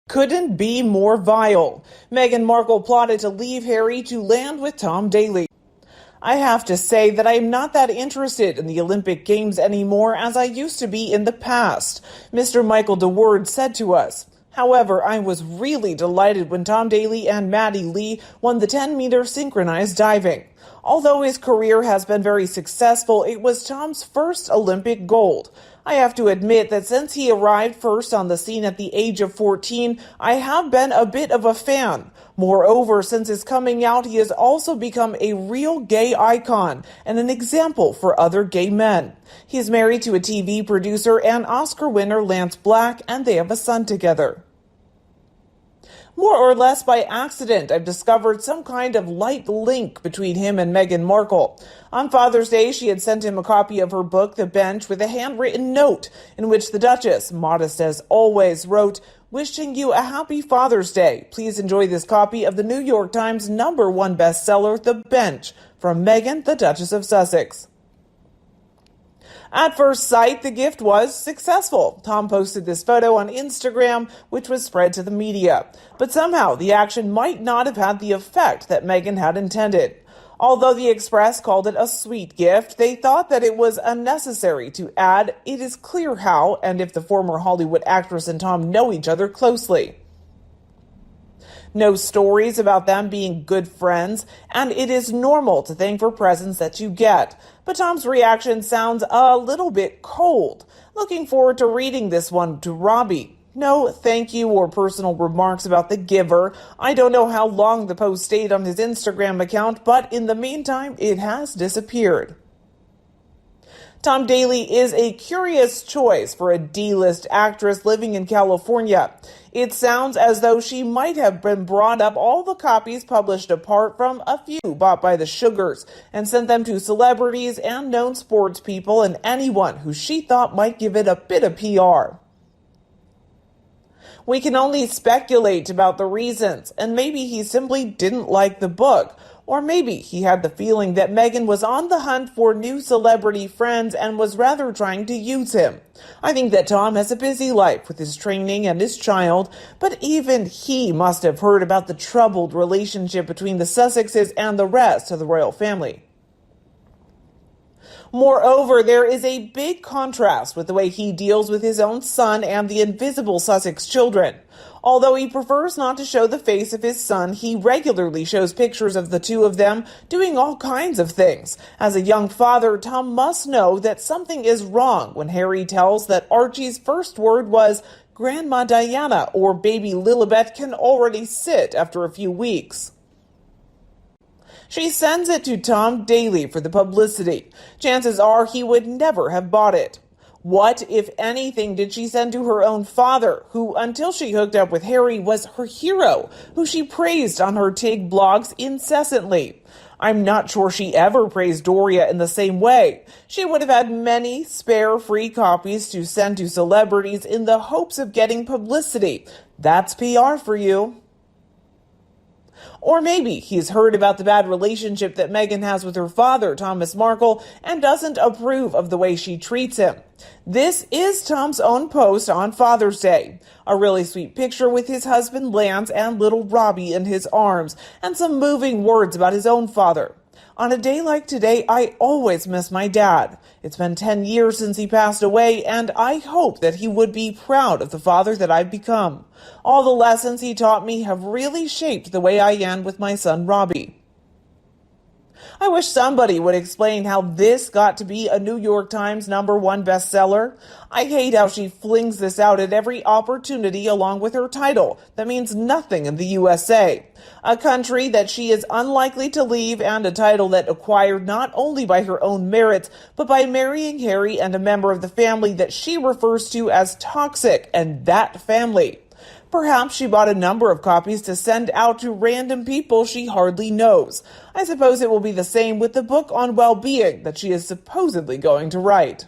couldn't be more vile. Meghan Markle plotted to leave Harry to land with Tom Daley. I have to say that I am not that interested in the Olympic Games anymore as I used to be in the past, Mr. Michael DeWord said to us. However, I was really delighted when Tom Daley and Maddie Lee won the 10-meter synchronized diving. Although his career has been very successful, it was Tom's first Olympic gold. I have to admit that since he arrived first on the scene at the age of 14, I have been a bit of a fan. Moreover, since his coming out, he has also become a real gay icon and an example for other gay men. He is married to a TV producer and Oscar winner Lance Black, and they have a son together. More or less by accident, I've discovered some kind of light link between him and Meghan Markle. On Father's Day, she had sent him a copy of her book, The Bench, with a handwritten note in which the Duchess, modest as always, wrote, "Wishing you a happy Father's Day. Please enjoy this copy of the New York Times #1 bestseller, The Bench, from Meghan, the Duchess of Sussex." At first sight, the gift was successful. Tom posted this photo on Instagram, which was spread to the media. But somehow, the action might not have had the effect that Meghan had intended. Although the Express called it a sweet gift, they thought that it was unnecessary to add, "It is clear how and if the former Hollywood actress and Tom know each other closely." No stories about them being good friends, and it is normal to thank for presents that you get. But Tom's reaction sounds a little bit cold. Looking forward to reading this one to Robbie. No thank you or personal remarks about the giver. I don't know how long the post stayed on his Instagram account, but in the meantime, it has disappeared. Tom Daley is a curious choice for a D-list actress living in California. It sounds as though she might have been brought up all the copies published apart from a few bought by the Sugars and sent them to celebrities and known sports people and anyone who she thought might give it a bit of PR. We can only speculate about the reasons, and maybe he simply didn't like the book. Or maybe he had the feeling that Meghan was on the hunt for new celebrity friends and was rather trying to use him. I think that Tom has a busy life with his training and his child, but even he must have heard about the troubled relationship between the Sussexes and the rest of the royal family. Moreover, there is a big contrast with the way he deals with his own son and the invisible Sussex children. Although he prefers not to show the face of his son, he regularly shows pictures of the two of them doing all kinds of things. As a young father, Tom must know that something is wrong when Harry tells that Archie's first word was, "Grandma Diana," or "Baby Lilibet can already sit after a few weeks." She sends it to Tom Daley for the publicity. Chances are he would never have bought it. What, if anything, did she send to her own father, who, until she hooked up with Harry, was her hero, who she praised on her Tig blogs incessantly? I'm not sure she ever praised Doria in the same way. She would have had many spare free copies to send to celebrities in the hopes of getting publicity. That's PR for you. Or maybe he's heard about the bad relationship that Meghan has with her father, Thomas Markle, and doesn't approve of the way she treats him. This is Tom's own post on Father's Day. A really sweet picture with his husband Lance and little Robbie in his arms, and some moving words about his own father. On a day like today, I always miss my dad. It's been 10 years since he passed away, and I hope that he would be proud of the father that I've become. All the lessons he taught me have really shaped the way I am with my son Robbie. I wish somebody would explain how this got to be a New York Times #1 bestseller. I hate how she flings this out at every opportunity along with her title that means nothing in the USA. A country that she is unlikely to leave, and a title that acquired not only by her own merits, but by marrying Harry and a member of the family that she refers to as toxic, and that family. Perhaps she bought a number of copies to send out to random people she hardly knows. I suppose it will be the same with the book on well-being that she is supposedly going to write.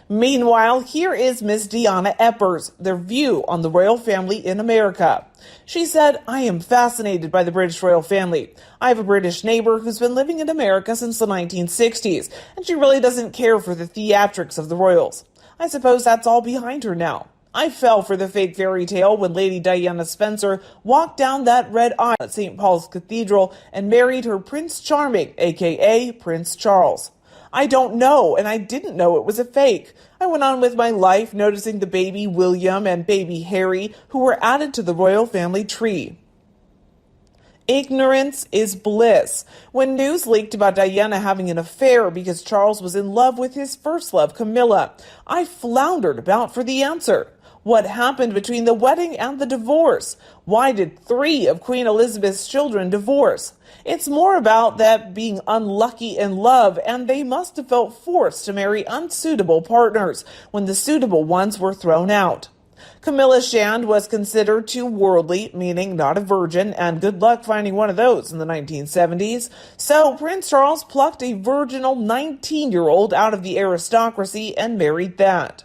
Meanwhile, here is Miss Deanna Eppers, their view on the royal family in America. She said, "I am fascinated by the British royal family. I have a British neighbor who's been living in America since the 1960s, and she really doesn't care for the theatrics of the royals. I suppose that's all behind her now. I fell for the fake fairy tale when Lady Diana Spencer walked down that red aisle at St. Paul's Cathedral and married her Prince Charming, aka Prince Charles. I don't know, and I didn't know it was a fake. I went on with my life, noticing the baby William and baby Harry, who were added to the royal family tree. Ignorance is bliss. When news leaked about Diana having an affair because Charles was in love with his first love, Camilla, I floundered about for the answer. What happened between the wedding and the divorce? Why did 3 of Queen Elizabeth's children divorce? It's more about that being unlucky in love, and they must have felt forced to marry unsuitable partners when the suitable ones were thrown out. Camilla Shand was considered too worldly, meaning not a virgin, and good luck finding one of those in the 1970s. So Prince Charles plucked a virginal 19-year-old out of the aristocracy and married that.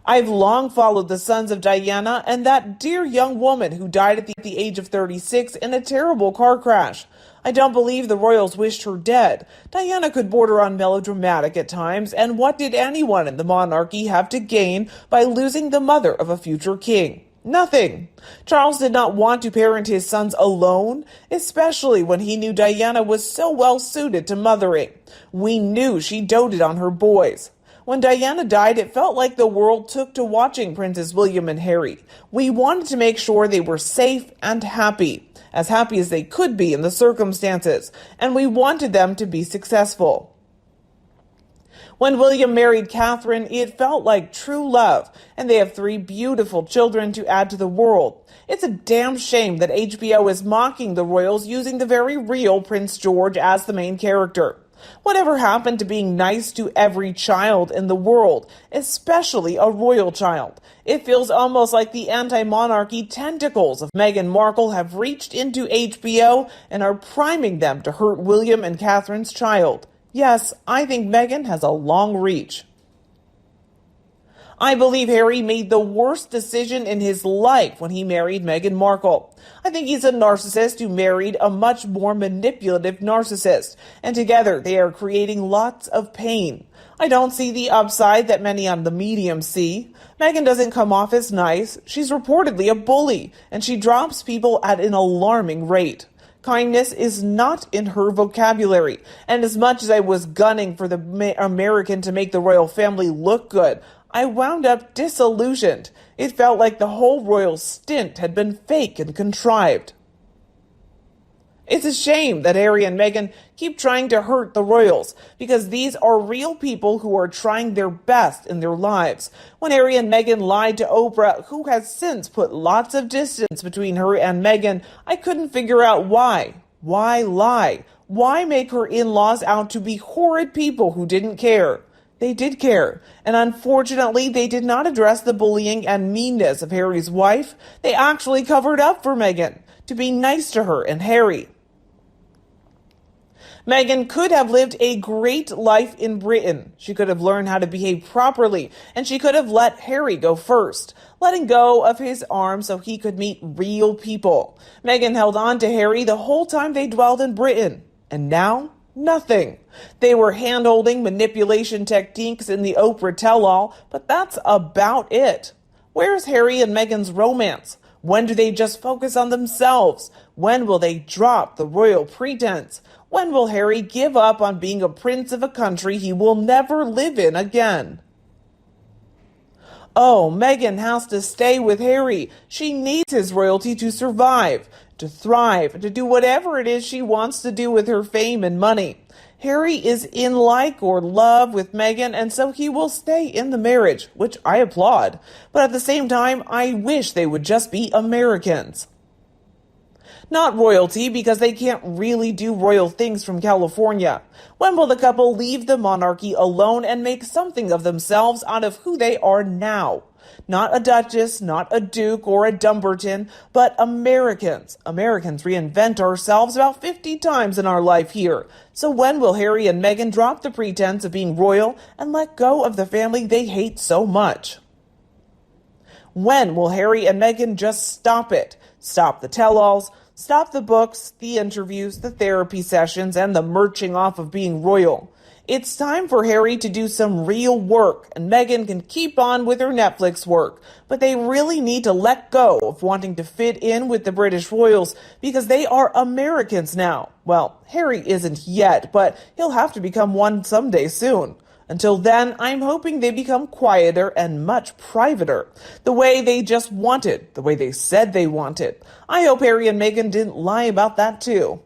I've long followed the sons of Diana and that dear young woman who died at the age of 36 in a terrible car crash. I don't believe the royals wished her dead. Diana could border on melodramatic at times, and what did anyone in the monarchy have to gain by losing the mother of a future king? Nothing. Charles did not want to parent his sons alone, especially when he knew Diana was so well suited to mothering. We knew she doted on her boys. When Diana died, it felt like the world took to watching Princes William and Harry. We wanted to make sure they were safe and happy as they could be in the circumstances, and we wanted them to be successful. When William married Catherine, it felt like true love, and they have 3 beautiful children to add to the world. It's a damn shame that HBO is mocking the royals using the very real Prince George as the main character. Whatever happened to being nice to every child in the world, especially a royal child? It feels almost like the anti-monarchy tentacles of Meghan Markle have reached into HBO and are priming them to hurt William and Catherine's child. Yes, I think Meghan has a long reach. I believe Harry made the worst decision in his life when he married Meghan Markle. I think he's a narcissist who married a much more manipulative narcissist, and together they are creating lots of pain. I don't see the upside that many on the medium see. Meghan doesn't come off as nice. She's reportedly a bully, and she drops people at an alarming rate. Kindness is not in her vocabulary, and as much as I was gunning for the American to make the royal family look good, I wound up disillusioned. It felt like the whole royal stint had been fake and contrived. It's a shame that Harry and Meghan keep trying to hurt the royals, because these are real people who are trying their best in their lives. When Harry and Meghan lied to Oprah, who has since put lots of distance between her and Meghan, I couldn't figure out why. Why lie? Why make her in-laws out to be horrid people who didn't care? They did care, and unfortunately, they did not address the bullying and meanness of Harry's wife. They actually covered up for Meghan to be nice to her and Harry. Meghan could have lived a great life in Britain. She could have learned how to behave properly, and she could have let Harry go first, letting go of his arm so he could meet real people. Meghan held on to Harry the whole time they dwelled in Britain, and now nothing. They were hand-holding manipulation techniques in the Oprah tell-all, but that's about it. Where's Harry and Meghan's romance? When do they just focus on themselves? When will they drop the royal pretense? When will Harry give up on being a prince of a country he will never live in again? Oh, Meghan has to stay with Harry. She needs his royalty to survive, to thrive, to do whatever it is she wants to do with her fame and money. Harry is in like or love with Meghan, and so he will stay in the marriage, which I applaud. But at the same time, I wish they would just be Americans. Not royalty, because they can't really do royal things from California. When will the couple leave the monarchy alone and make something of themselves out of who they are now? Not a duchess, not a duke or a Dumbarton, but Americans. Americans reinvent ourselves about 50 times in our life here. So when will Harry and Meghan drop the pretense of being royal and let go of the family they hate so much? When will Harry and Meghan just stop it? Stop the tell-alls, stop the books, the interviews, the therapy sessions, and the marching off of being royal. It's time for Harry to do some real work, and Meghan can keep on with her Netflix work. But they really need to let go of wanting to fit in with the British royals because they are Americans now. Well, Harry isn't yet, but he'll have to become one someday soon. Until then, I'm hoping they become quieter and much privater. The way they just wanted, the way they said they wanted. I hope Harry and Meghan didn't lie about that too.